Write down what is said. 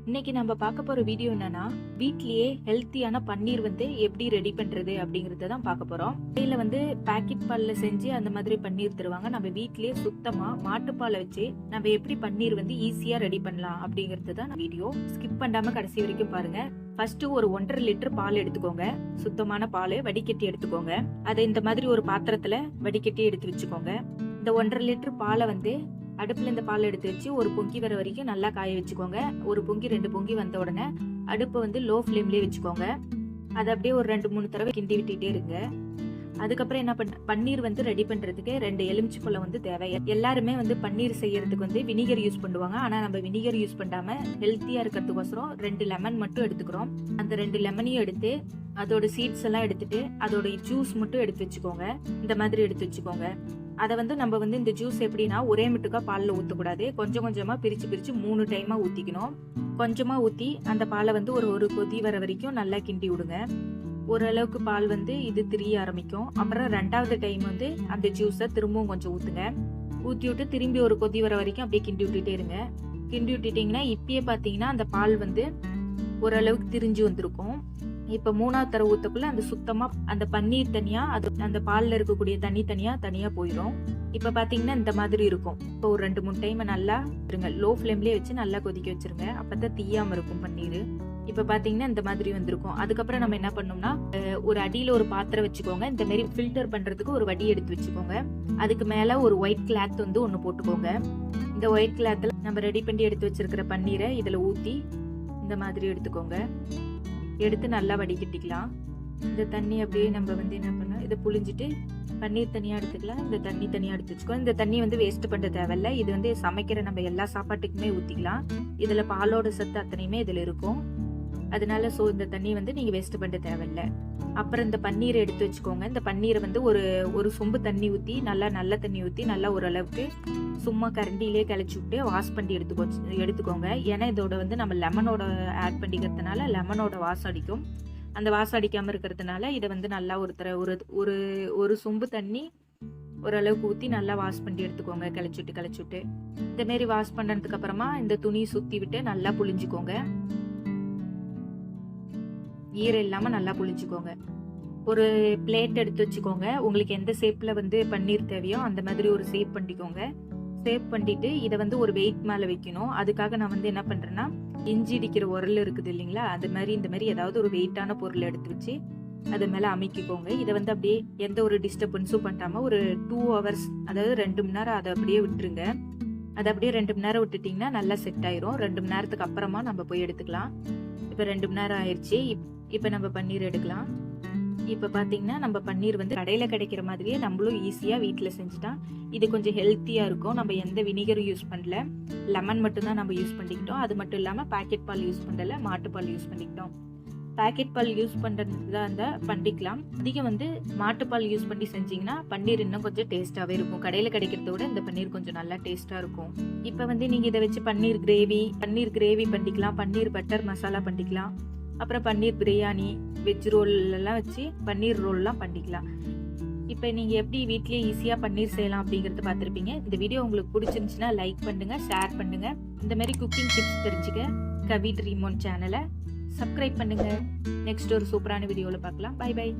இன்னைக்கு நம்ம பார்க்க போற வீடியோ என்னன்னா, வீட்லயே ஹெல்த்தியான பன்னீர் வந்து எப்படி ரெடி பண்றது அப்படிங்கறத தான் பார்க்க போறோம். இதுல வந்து பாக்கெட் பால்ல செஞ்சு அந்த மாதிரி பன்னீர் தருவாங்க. நம்ம வீட்லயே சுத்தமா மாட்டுப்பாலை வச்சு நம்ம எப்படி பன்னீர் வந்து ஈஸியா ரெடி பண்ணலாம் அப்படிங்கறது தான் வீடியோ. ஸ்கிப் பண்ணாம கடைசி வரைக்கும் பாருங்க. ஃபர்ஸ்ட் ஒரு 1.5 லிட்டர் பால் எடுத்துக்கோங்க. சுத்தமான பால் வடிகட்டி எடுத்துக்கோங்க. அதை இந்த மாதிரி ஒரு பாத்திரத்துல வடிகட்டி எடுத்து வச்சுக்கோங்க. இந்த 1.5 லிட்டர் பாலை வந்து அடுப்புல இந்த பால் எடுத்து வச்சு ஒரு பொங்கி வர வரைக்கும் நல்லா காய வச்சுக்கோங்க. ஒரு பொங்கி 2 பொங்கி வந்த உடனே அடுப்பை வந்து லோ ஃப்ளேம்லயே வச்சுக்கோங்க. அதை அப்படியே ஒரு 2-3 தடவை கிண்டி விட்டுட்டே இருங்க. அதுக்கப்புறம் என்ன பன்னீர் வந்து ரெடி பண்றதுக்கு 2 எலுமிச்சை பழம் வந்து தேவை. எல்லாருமே வந்து பன்னீர் செய்யறதுக்கு வந்து வினிகர் யூஸ் பண்ணுவாங்க. ஆனா நம்ம வினிகர் யூஸ் பண்ணாம ஹெல்த்தியா இருக்கிறதுக்கோசரம் 2 லெமன் மட்டும் எடுத்துக்கிறோம். அந்த 2 லெமனையும் எடுத்து அதோட சீட்ஸ் எல்லாம் எடுத்துட்டு அதோட ஜூஸ் மட்டும் எடுத்து வச்சுக்கோங்க. இந்த மாதிரி எடுத்து வச்சுக்கோங்க. அதை வந்து நம்ம வந்து இந்த ஜூஸ் எப்படின்னா ஒரே மட்டுக்கா பாலில் ஊற்றக்கூடாது. கொஞ்சம் கொஞ்சமா பிரிச்சு 3 டைமா ஊற்றிக்கணும். கொஞ்சமா ஊற்றி அந்த பாலை வந்து ஒரு கொதி வர வரைக்கும் நல்லா கிண்டி விடுங்க. ஓரளவுக்கு பால் வந்து இது திரிய ஆரம்பிக்கும். அப்புறம் 2வது டைம் வந்து அந்த ஜூஸை திரும்பவும் கொஞ்சம் ஊற்றுங்க. ஊற்றி விட்டு திரும்பி ஒரு கொதி வர வரைக்கும் அப்படியே கிண்டி விட்டுட்டே இருங்க. கிண்டி விட்டுட்டீங்கன்னா இப்பயே பார்த்தீங்கன்னா அந்த பால் வந்து ஓரளவுக்கு திரிஞ்சு வந்திருக்கும். இப்ப 3வது தடவை ஊத்தக்குள்ள அந்த சுத்தமா அந்த பன்னீர் தனியா அந்த பால்ல இருக்கக்கூடிய தண்ணி தனியா போயிடும். இப்ப பாத்தீங்கன்னா இந்த மாதிரி இருக்கும். இப்போ ஒரு 2-3 டைம் நல்லா இருங்க. லோ ஃப்ளேம்லயே வச்சு நல்லா கொதிக்க வச்சிருங்க. அப்பதான் தீயாம இருக்கும் பன்னீர். இப்ப பாத்தீங்கன்னா இந்த மாதிரி வந்திருக்கும். அதுக்கப்புறம் நம்ம என்ன பண்ணோம்னா ஒரு அடியில ஒரு பாத்திரம் வச்சுக்கோங்க. இந்த மாதிரி ஃபில்டர் பண்றதுக்கு ஒரு வடி எடுத்து வச்சுக்கோங்க. அதுக்கு மேல ஒரு ஒயிட் கிளாத் வந்து ஒண்ணு போட்டுக்கோங்க. இந்த ஒயிட் கிளாத்ல நம்ம ரெடி பண்ணி எடுத்து வச்சிருக்கிற பன்னீரை இதுல ஊத்தி இந்த மாதிரி எடுத்துக்கோங்க. எடுத்து நல்லா வடிகட்டிக்கலாம். இந்த தண்ணி அப்படியே நம்ம வந்து என்ன பண்ண இதை புளிஞ்சிட்டு பன்னீர் தனியா எடுத்துக்கலாம். இந்த தண்ணி தனியா எடுத்து வச்சுக்கோ. இந்த தண்ணி வந்து வேஸ்ட் பண்ண தேவையில்ல. இது வந்து சமைக்கிற நம்ம எல்லா சாப்பாட்டுக்குமே ஊத்திக்கலாம். இதுல பாலோட சத்து அத்தனையுமே இதுல இருக்கும். அதனால இந்த தண்ணி வந்து நீங்க வேஸ்ட் பண்ண தேவையில்ல. அப்புறம் இந்த பன்னீரை எடுத்து வச்சுக்கோங்க. இந்த பன்னீரை வந்து ஒரு சொம்பு தண்ணி ஊத்தி நல்ல தண்ணி ஊத்தி நல்லா ஓரளவுக்கு சும்மா கரண்டிலே கிளச்சி விட்டு வாஷ் பண்ணி எடுத்துக்கோங்க. ஏன்னா இதோட வந்து நம்ம லெமனோட ஆட் பண்ணிக்கிறதுனால லெமனோட வாசம் அடிக்கும். அந்த வாசம் அடிக்காம இருக்கிறதுனால இதை வந்து நல்லா ஒரு சொம்பு தண்ணி ஓரளவுக்கு ஊத்தி நல்லா வாஷ் பண்ணி எடுத்துக்கோங்க. கிளச்சுட்டு இந்த மாதிரி வாஷ் பண்ணதுக்கு அப்புறமா இந்த துணியை சுத்தி விட்டு நல்லா புளிஞ்சுக்கோங்க. ஈரம் இல்லாம நல்லா புளிச்சுக்கோங்க. ஒரு பிளேட் எடுத்து வச்சுக்கோங்க. உங்களுக்கு எந்த ஷேப்ல வந்து பன்னீர் தேவையோ அந்த மாதிரி ஒரு ஷேப் பண்ணிக்கோங்க. ஷேப் பண்ணிட்டு இதை வந்து ஒரு வெயிட் மேல வைக்கணும். அதுக்காக நான் வந்து என்ன பண்றேன்னா இஞ்சி இடிக்கிற உரல் இருக்குது இல்லைங்களா, அது மாதிரி இந்த மாதிரி ஏதாவது ஒரு வெயிட்டான பொருள் எடுத்து வச்சு அது மேல அமைக்கிக்கோங்க. இதை வந்து அப்படியே எந்த ஒரு டிஸ்டர்பன்ஸும் பண்ணாம ஒரு 2 hours, அதாவது 2 மணி நேரம் அதை அப்படியே விட்டுருங்க. அதை அப்படியே 2 மணி நேரம் விட்டுட்டீங்கன்னா நல்லா செட் ஆயிரும். 2 மணி நேரத்துக்கு அப்புறமா நம்ம போய் எடுத்துக்கலாம். இப்ப 2 மணி நேரம் ஆயிடுச்சு. இப்ப நம்ம பன்னீர் எடுக்கலாம். இப்ப பாத்தீங்கன்னா நம்ம பன்னீர் வந்து கடையில கிடைக்கிற மாதிரியே நம்மளும் ஈஸியா வீட்டுல செஞ்சுட்டா இது கொஞ்சம் ஹெல்த்தியா இருக்கும். நம்ம எந்த வினிகரும் யூஸ் பண்ணல, லெமன் மட்டும் தான் நம்ம யூஸ் பண்ணிக்கிட்டோம். அது மட்டும் இல்லாம பாக்கெட் பால் யூஸ் பண்ணல, மாட்டுப்பால் யூஸ் பண்ணிக்கிட்டோம். பாக்கெட் பால் யூஸ் பண்றதா இருந்தா பண்ணிக்கலாம். அதிகம் வந்து மாட்டுப்பால் யூஸ் பண்ணி செஞ்சீங்கன்னா பன்னீர் இன்னும் கொஞ்சம் டேஸ்டாவே இருக்கும். கடையில கிடைக்கிறத விட இந்த பன்னீர் கொஞ்சம் நல்லா டேஸ்டா இருக்கும். இப்ப வந்து நீங்க இதை வச்சு பன்னீர் கிரேவி பண்ணிக்கலாம். பன்னீர் பட்டர் மசாலா பண்ணிக்கலாம். அப்புறம் பன்னீர் பிரியாணி, வெஜ் ரோல் எல்லாம் வச்சு பன்னீர் ரோல்லாம் பண்ணிக்கலாம். இப்போ நீங்க எப்படி வீட்லயே ஈஸியா பன்னீர் செய்யலாம் அப்படிங்கறத பார்த்திருப்பீங்க. இந்த வீடியோ உங்களுக்கு பிடிச்சிருந்துச்சுன்னா லைக் பண்ணுங்க, ஷேர் பண்ணுங்க. இந்த மாதிரி குக்கிங் டிப்ஸ் தெரிஞ்சுக்க கவி ட்ரீம் ஒன் சேனலை சப்ஸ்கிரைப் பண்ணுங்க. நெக்ஸ்ட் ஒரு சூப்பரான வீடியோல பார்க்கலாம். Bye by.